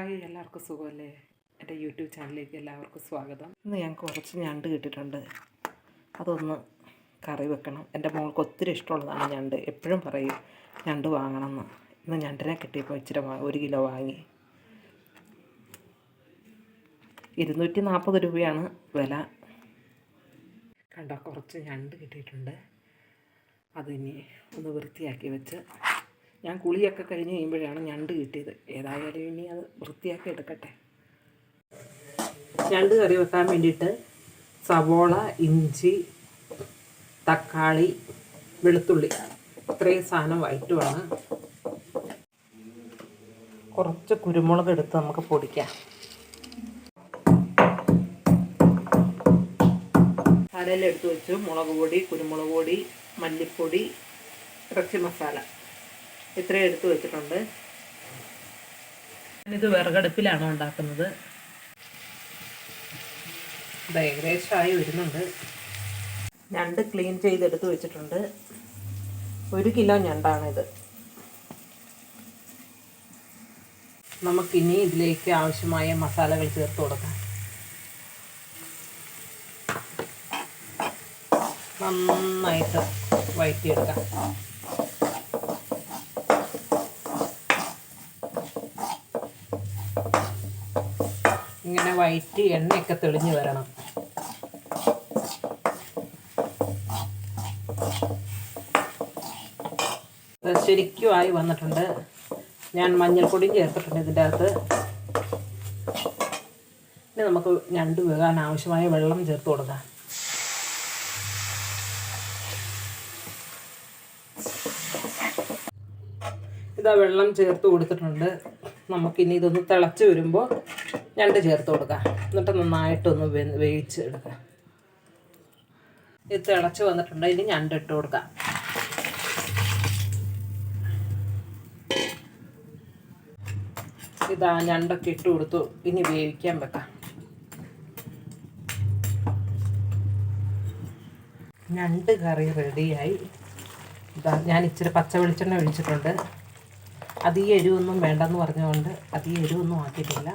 Hi, എല്ലാവർക്കും സുഖമല്ലേ? എൻ്റെ യൂട്യൂബ് ചാനലിലേക്ക് എല്ലാവർക്കും സ്വാഗതം. ഇന്ന് ഞാൻ കുറച്ച് ഞണ്ട് കിട്ടിയിട്ടുണ്ട്. അതൊന്ന് കറി വെക്കണം. എൻ്റെ മോൾക്ക് ഒത്തിരി ഇഷ്ടമുള്ളതാണ് ഞണ്ട്. എപ്പോഴും പറയും ഞണ്ട് വാങ്ങണമെന്ന്. ഇന്ന് ഞണ്ടിനെ കിട്ടിയപ്പോൾ ഇച്ചിരി 1 കിലോ വാങ്ങി. 240 രൂപയാണ് വില. കണ്ടോ, കുറച്ച് ഞണ്ട് കിട്ടിയിട്ടുണ്ട്. അതിനി ഒന്ന് വൃത്തിയാക്കി വെച്ച്, ഞാൻ കുളിയൊക്കെ കഴിഞ്ഞ് കഴിയുമ്പോഴാണ് ഞണ്ട് കിട്ടിയത്. ഏതായാലും ഇനി അത് വൃത്തിയാക്കി എടുക്കട്ടെ. ഞണ്ട് കറി വെക്കാൻ വേണ്ടിയിട്ട് സവോള, ഇഞ്ചി, തക്കാളി, വെളുത്തുള്ളി, ഇത്രയും സാധനം വഴറ്റുവാണ്. കുറച്ച് കുരുമുളക് എടുത്ത് നമുക്ക് പൊടിക്കാം. അരയിലെടുത്ത് വെച്ച് മുളക് പൊടി, കുരുമുളക് പൊടി, മല്ലിപ്പൊടി, ഇറച്ചി മസാല ഇത്രയും എടുത്ത് വെച്ചിട്ടുണ്ട്. ഞാനിത് വിറകടുപ്പിലാണ് ഉണ്ടാക്കുന്നത്. ഇത് ഏകദേശമായി വരുന്നുണ്ട്. ഞണ്ട് ക്ലീൻ ചെയ്തെടുത്ത് വെച്ചിട്ടുണ്ട്. 1 കിലോ ഞണ്ടാണിത്. നമുക്കിനി ഇതിലേക്ക് ആവശ്യമായ മസാലകൾ ചേർത്ത് കൊടുക്കാം. നന്നായിട്ട് വഴറ്റിയെടുക്കാം. ഇങ്ങനെ വഴറ്റി എണ്ണയൊക്കെ തെളിഞ്ഞ് വരണം. ശരിക്കും ആയി വന്നിട്ടുണ്ട്. ഞാൻ മഞ്ഞൾപ്പൊടിയും ചേർത്തിട്ടുണ്ട് ഇതിൻ്റെ അകത്ത്. ഇനി നമുക്ക് ഞണ്ട് വേകാൻ ആവശ്യമായ വെള്ളം ചേർത്ത് കൊടുക്കാം. ഇതാ വെള്ളം ചേർത്ത് കൊടുത്തിട്ടുണ്ട്. നമുക്കിനി ഇതൊന്ന് തിളച്ച് വരുമ്പോൾ ഞണ്ട് ചേർത്ത് കൊടുക്കാം. എന്നിട്ട് നന്നായിട്ടൊന്ന് വേവിച്ചെടുക്കാം. ഇത് തിളച്ച് വന്നിട്ടുണ്ട്. ഇനി ഞണ്ട് ഇട്ട് കൊടുക്കാം. ഇതാ ഞണ്ടൊക്കെ ഇട്ട് കൊടുത്തു. ഇനി വേവിക്കാൻ വെക്കാം. ഞണ്ട് കറി റെഡിയായി. ഇതാ ഞാൻ ഇച്ചിരി പച്ച വെളിച്ചെണ്ണ ഒഴിച്ചിട്ടുണ്ട്. അധികം എരിവൊന്നും വേണ്ടെന്ന് പറഞ്ഞുകൊണ്ട് അധികം എരിവൊന്നും ആക്കിയിട്ടില്ല.